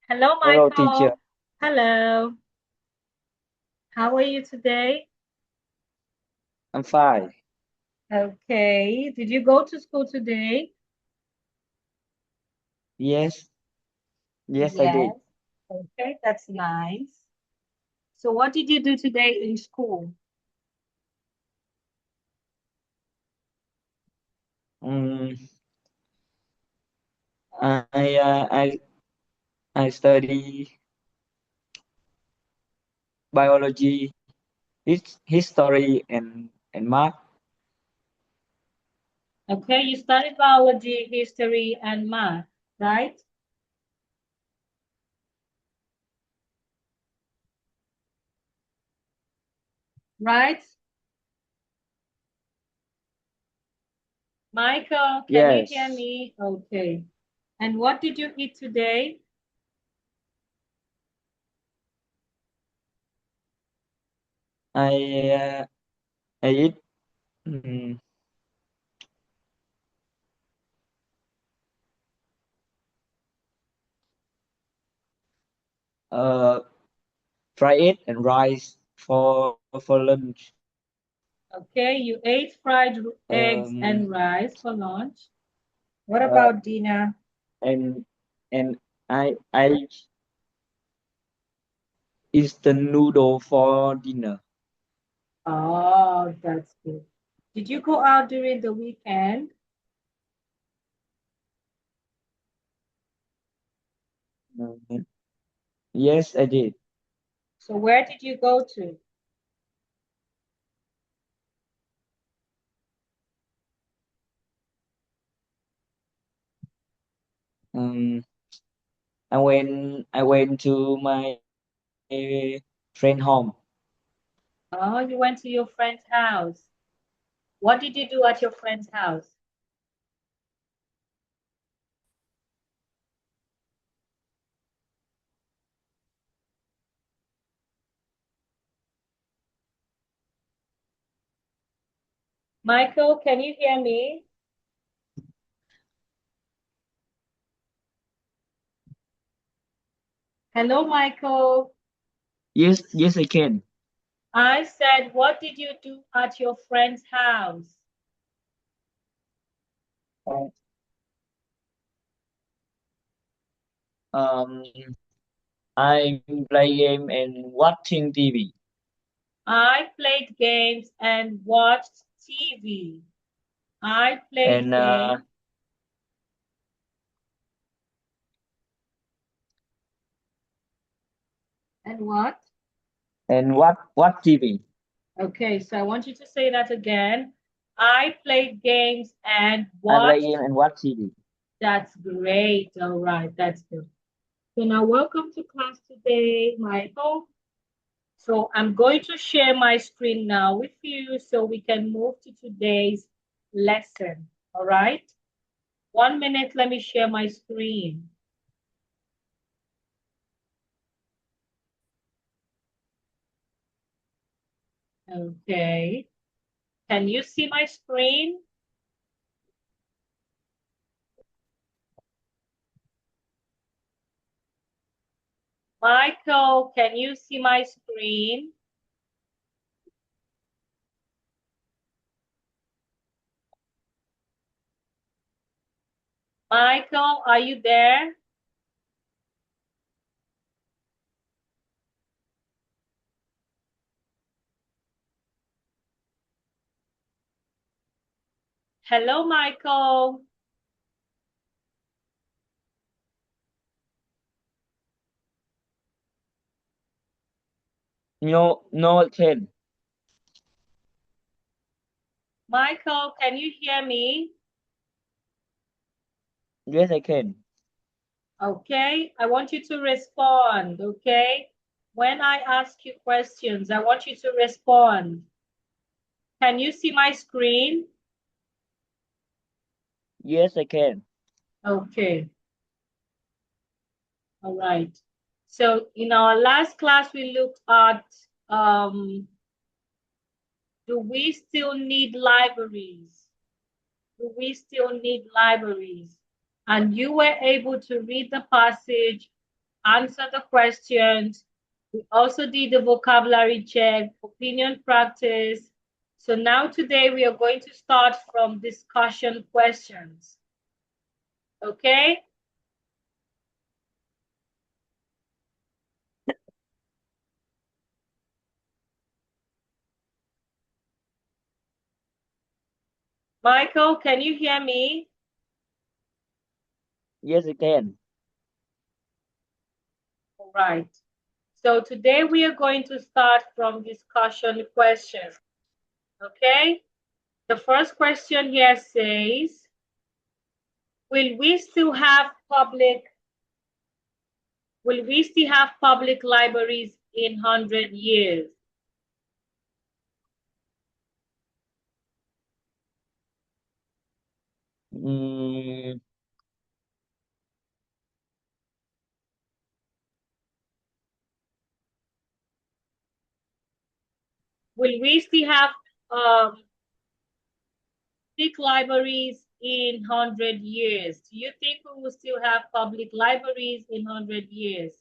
Hello, Hello, teacher. Michael. Hello. How are you today? I'm fine. Okay. Did you go to school today? Yes, yes, I did. Yes. Okay, that's nice. So, what did you do today in school? Um, I uh, I I study biology, history, and math. Okay, you studied biology, history, and math, right? Right? Michael, can you hear Yes, me? Okay. And what did you eat today? I uh, I eat um, uh fried egg and rice for lunch. Okay, you ate fried eggs Um, and rice for lunch. What uh, about dinner? and and I instant noodle for dinner. Oh, that's good. Did you go out during the weekend? Um, yes, I did. So where did you go to? Um, I went to my friend home. Oh, you went to your friend's house. What did you do at your friend's house? Michael, can you hear me? Hello, Michael. Yes, yes, I can. I said, what did you do at your friend's house? Uh, Um, I play game and watching TV. I played games and watched TV. I played And games and what? what TV? Okay, so I want you to say that again. I played games and I play watched. game and watch TV. That's great. All right, that's good. So now welcome to class today, Michael. So I'm going to share my screen now with you so we can move to today's lesson. All right. 1 minute, let me share my screen. Okay. Can you see my screen? Michael, can you see my screen? Michael, are you there? Hello, Michael. No, no, I can. Michael, can you hear me? Yes, I can. Okay, I want you to respond. Okay, when I ask you questions, I want you to respond. Can you see my screen? Yes, I can. Okay, all right. So in our last class, we looked at do we still need libraries? Do we still need libraries? And you were able to read the passage answer the questions. We also did the vocabulary check, opinion practice. So now today we are going to start from discussion questions. Okay? Michael, can you hear me? Yes, I can. All right. So today we are going to start from discussion questions. Okay? The first question here says, will we still have public libraries in 100 years? Mm, Will we still have um, public libraries in 100 years? Do you think we will still have public libraries in 100 years?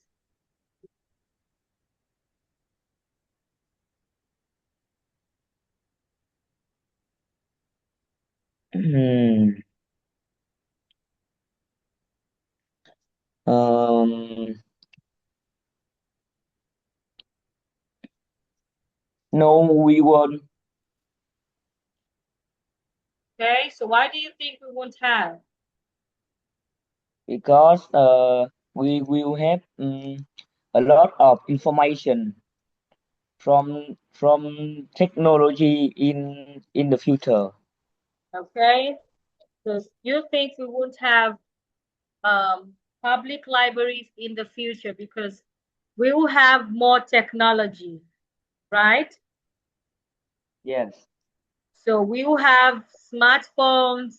hmm, um, no, we won't Okay, so why do you think we won't have? because we will have a lot of information from technology in the future. Okay, so you think we won't have public libraries in the future because we will have more technology, right? Yes, So we will have smartphones,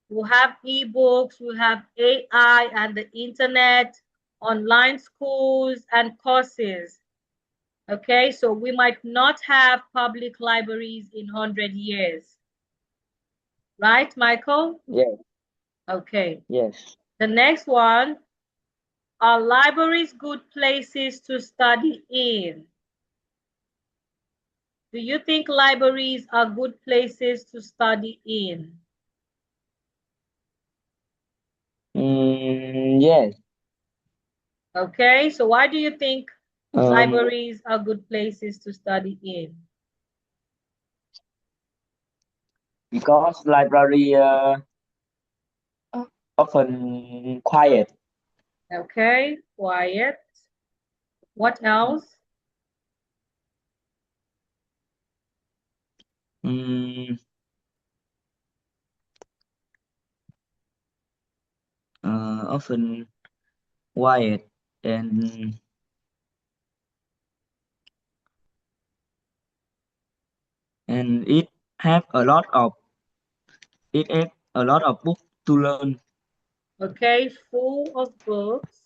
we'll have ebooks, we'll have AI and the internet, online schools and courses. Okay, so we might not have public libraries in 100 years. Right, Michael? yes, Okay. yes. The next one, are libraries good places to study in? Do you think libraries are good places to study in? Yes. Okay, so why do you think Um, libraries are good places to study in? because library often quiet. Okay, quiet. What else? Mm, Often quiet and and it have a lot of books to learn. Okay, full of books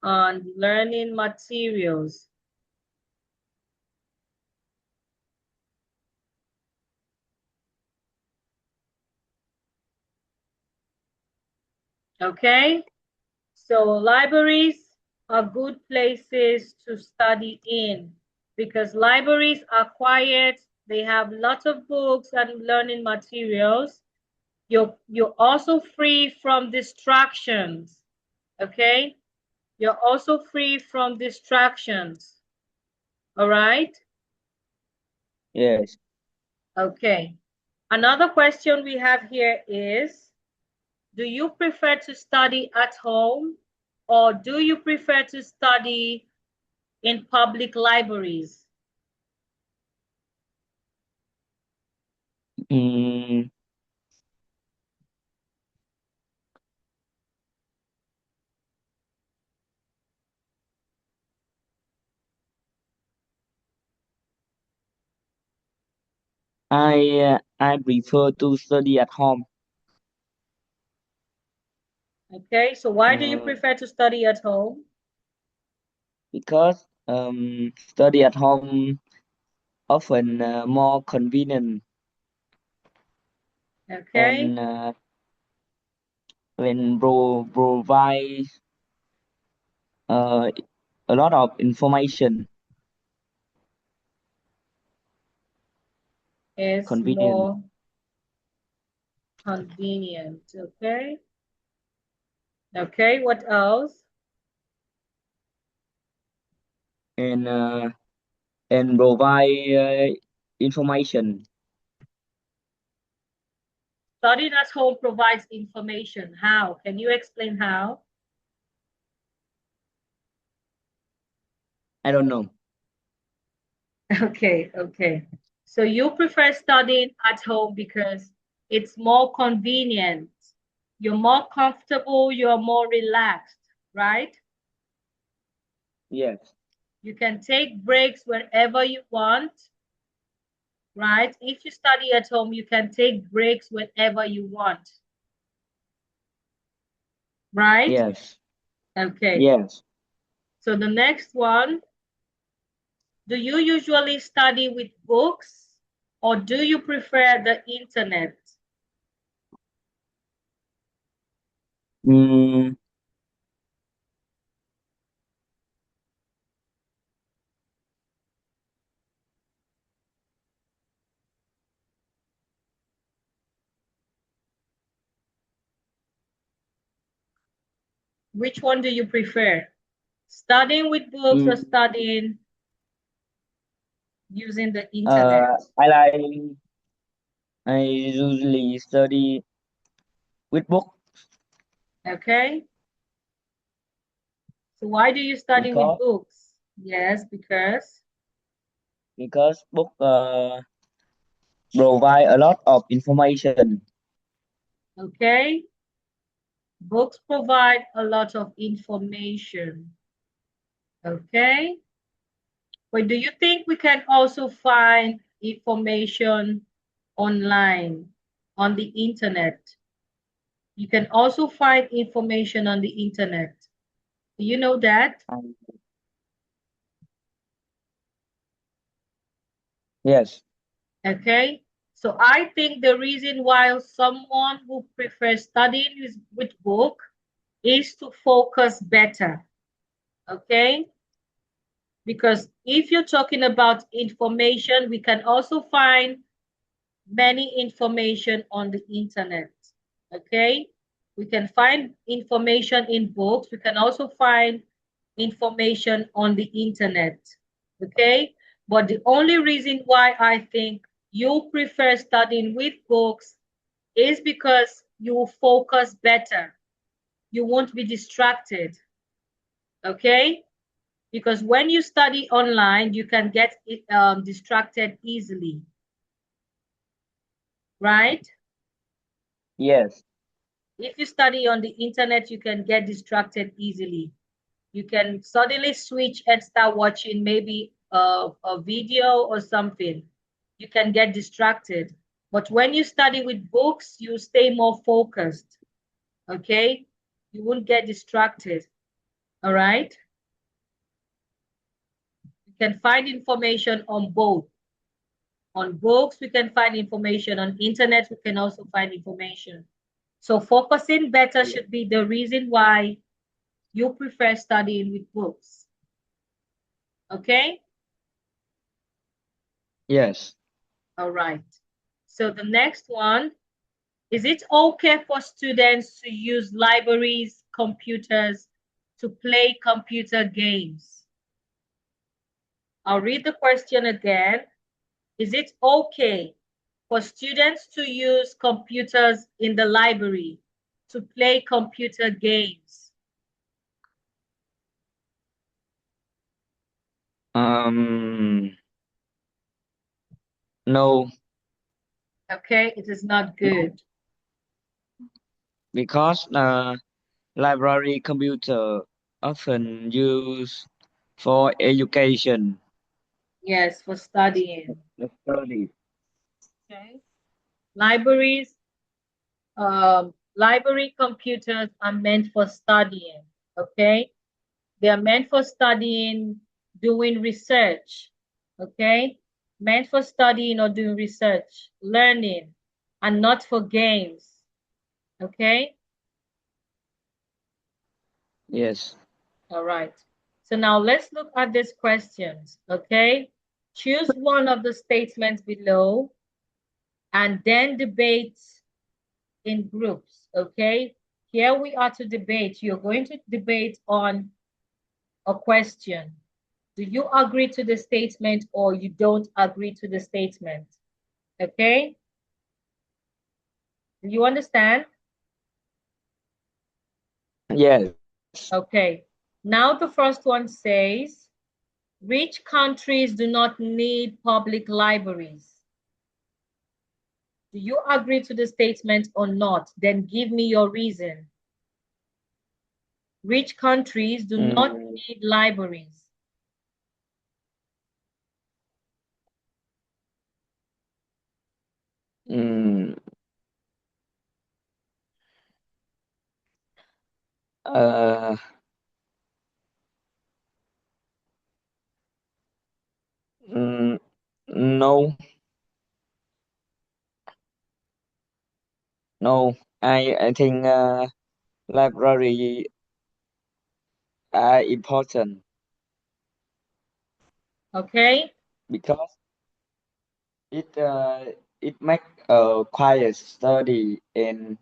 and learning materials. Okay, so libraries are good places to study in because libraries are quiet, they have lots of books and learning materials. You're also free from distractions. Okay, you're also free from distractions. All right. Yes. Okay. Another question we have here is, do you prefer to study at home or do you prefer to study in public libraries? Mm, I prefer to study at home. Okay, so why do you Uh, prefer to study at home? because study at home often more convenient Okay, and when provide uh, a lot of information, Is convenient, more convenient. Okay. Okay, what else? and uh, and provide information. Studying at home provides information. How? Can you explain how? I don't know. Okay, okay. So you prefer studying at home because it's more convenient. You're more comfortable, you're more relaxed, right? Yes, You can take breaks wherever you want, right? If you study at home, you can take breaks whenever you want, right? yes, Okay. yes. So the next one, do you usually study with books or do you prefer the internet? Mm, Which one do you prefer? Studying with books or mm, studying using the internet? I like I usually study with book Okay. So why do you study with because books? Yes, book provide a lot of information. okay, books provide a lot of information. Okay. But do you think we can also find information online on the internet? You can also find information on the internet. Do you know that? Um, yes, Okay. So I think the reason why someone who prefers studying with book is to focus better. Okay. Because if you're talking about information, we can also find many information on the internet. Okay. We can find information in books. We can also find information on the internet. Okay. But the only reason why I think you prefer studying with books is because you focus better. You won't be distracted. Okay. Because when you study online, you can get distracted easily, right? yes, If you study on the internet, you can get distracted easily. You can suddenly switch and start watching maybe a video or something. You can get distracted. But when you study with books, you stay more focused. Okay? You won't get distracted. All right? You can find information on both. On books, we can find information. On internet, we can also find information. So focusing better should be the reason why you prefer studying with books. Okay? yes. All right. So the next one, is it okay for students to use libraries, computers to play computer games? I'll read the question again. Is it okay for students to use computers in the library to play computer games? Um, no, Okay, it is not no, good. because library computer often used for education, Yes, for studying. study. Okay. Libraries, library computers are meant for studying. Okay. They are meant for studying, doing research. Okay. Meant for studying or doing research, learning, and not for games. Okay. Yes. All right. So now let's look at these questions, okay? Choose one of the statements below and then debate in groups, okay? Here we are to debate. You're going to debate on a question. Do you agree to the statement or you don't agree to the statement? Okay? Do you understand? Yes. Okay. Now the first one says, rich countries do not need public libraries. Do you agree to the statement or not? Then give me your reason. Rich countries do not Mm, need libraries. mm, uh, mm, no, no. I think library are important Okay? because it it make quiet study and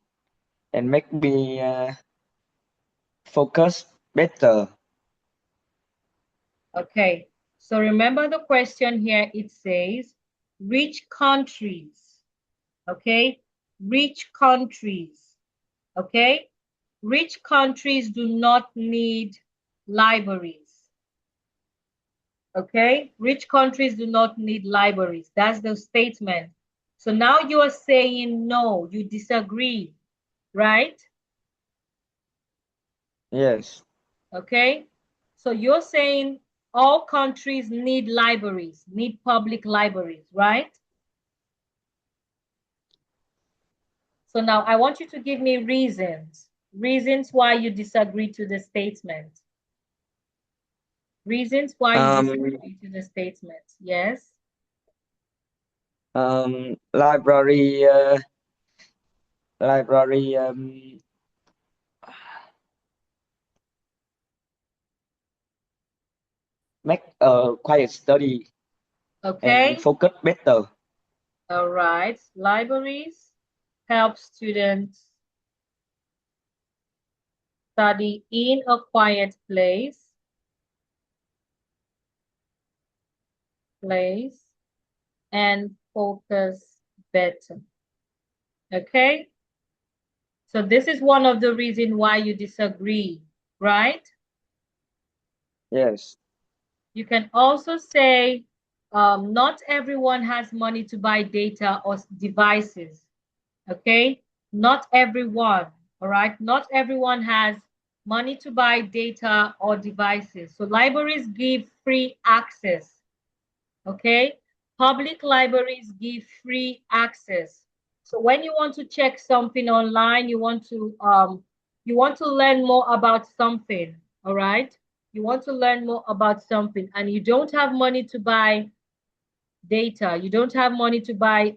make me focus better. Okay. So remember the question here, it says, rich countries. Okay? Rich countries. Okay? Rich countries do not need libraries. Okay? Rich countries do not need libraries. That's the statement. So now you are saying no, you disagree, right? Yes. Okay? So you're saying all countries need libraries, need public libraries, right? So now I want you to give me reasons why you disagree to the statement. Reasons why you Um, disagree to the statement. Yes. library library make quiet study and Okay. focus better. All right. Libraries help students study in a quiet place and focus better. Okay. So this is one of the reasons why you disagree, right? Yes. You can also say not everyone has money to buy data or devices. Okay, not everyone. All right, not everyone has money to buy data or devices. So libraries give free access. Okay, public libraries give free access. So when you want to check something online, you want to learn more about something. All right, you want to learn more about something, and you don't have money to buy data, you don't have money to buy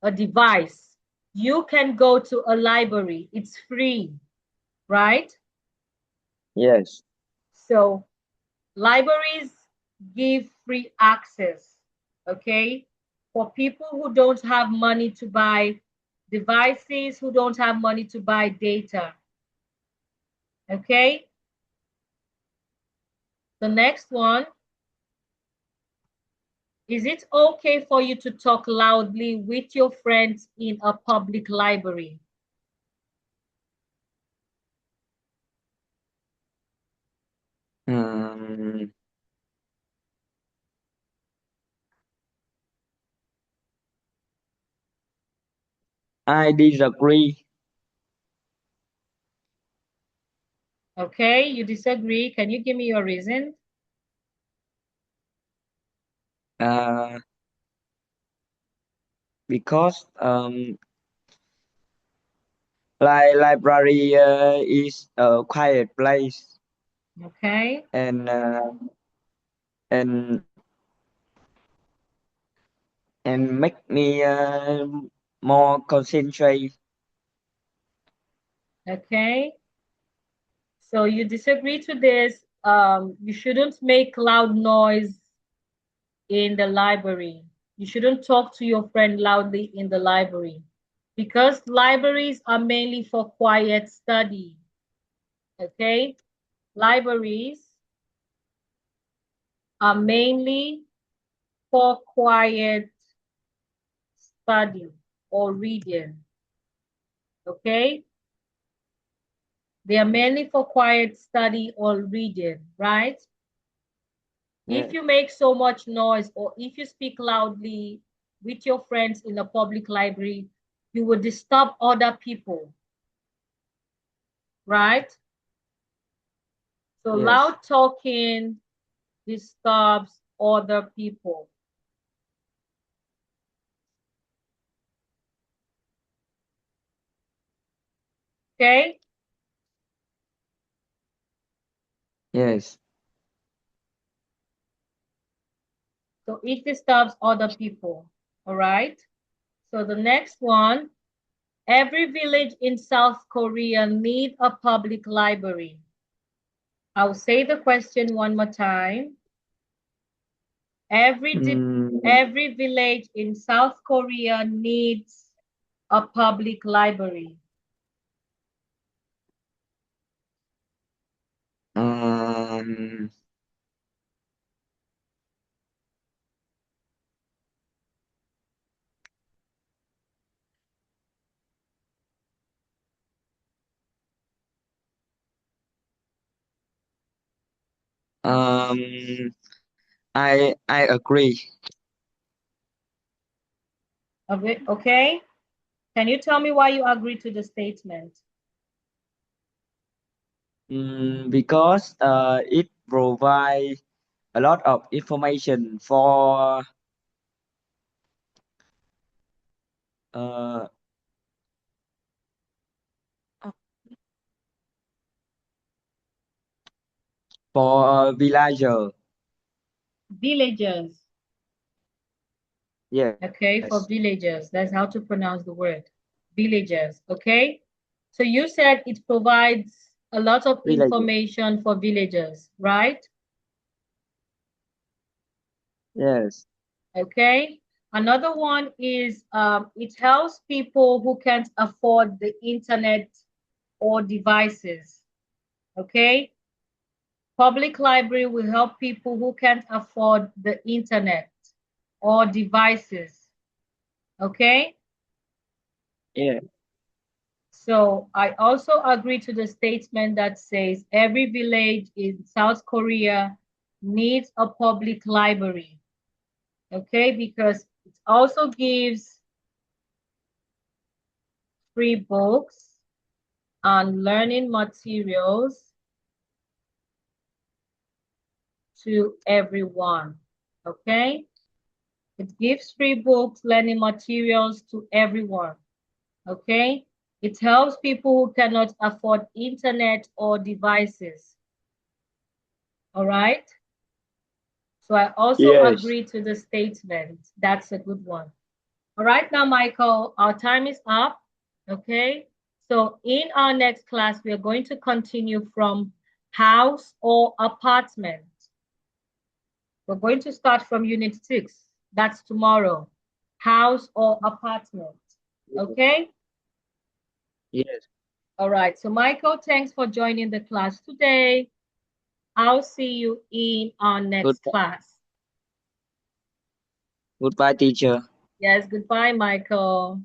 a device, you can go to a library. It's free, right? Yes. So libraries give free access, okay, for people who don't have money to buy devices, who don't have money to buy data, okay? The next one, is it okay for you to talk loudly with your friends in a public library? Um, I disagree Okay, you disagree. Can you give me your reason? uh, because library is a quiet place Okay, and and and make me more concentrate. okay. So you disagree to this. You shouldn't make loud noise in the library. You shouldn't talk to your friend loudly in the library because libraries are mainly for quiet study. Okay? Libraries are mainly for quiet study or reading. Okay? They are mainly for quiet study or reading, right? Yeah. If you make so much noise or if you speak loudly with your friends in a public library, you will disturb other people, right? So Yes. loud talking disturbs other people. Okay? Yes. So it disturbs other people. All right? So the next one, every village in South Korea needs a public library. I'll say the question one more time. Mm, Every village in South Korea needs a public library. um, um, I agree. Okay? Can you tell me why you agree to the statement? Because it provides a lot of information uh, for villager. Villagers. Yes. Okay, for villagers. That's how to pronounce the word. Villagers. Okay? So you said it provides a lot of Villager. information for villagers, right? Yes. Okay. Another one is it helps people who can't afford the internet or devices. Okay. Public library will help people who can't afford the internet or devices. Okay. Yeah. So I also agree to the statement that says every village in South Korea needs a public library. Okay, because it also gives free books and learning materials to everyone. Okay, it gives free books, learning materials to everyone. Okay, it helps people who cannot afford internet or devices. All right. So I also Yes. agree to the statement. That's a good one. All right, now, Micheal, our time is up. Okay. So in our next class, we are going to continue from house or apartment. We're going to start from unit 6. That's tomorrow. House or apartment. Okay. Yes. All right. So, Micheal, thanks for joining the class today. I'll see you in our next Goodbye. class. Goodbye, teacher. Yes. Goodbye, Micheal.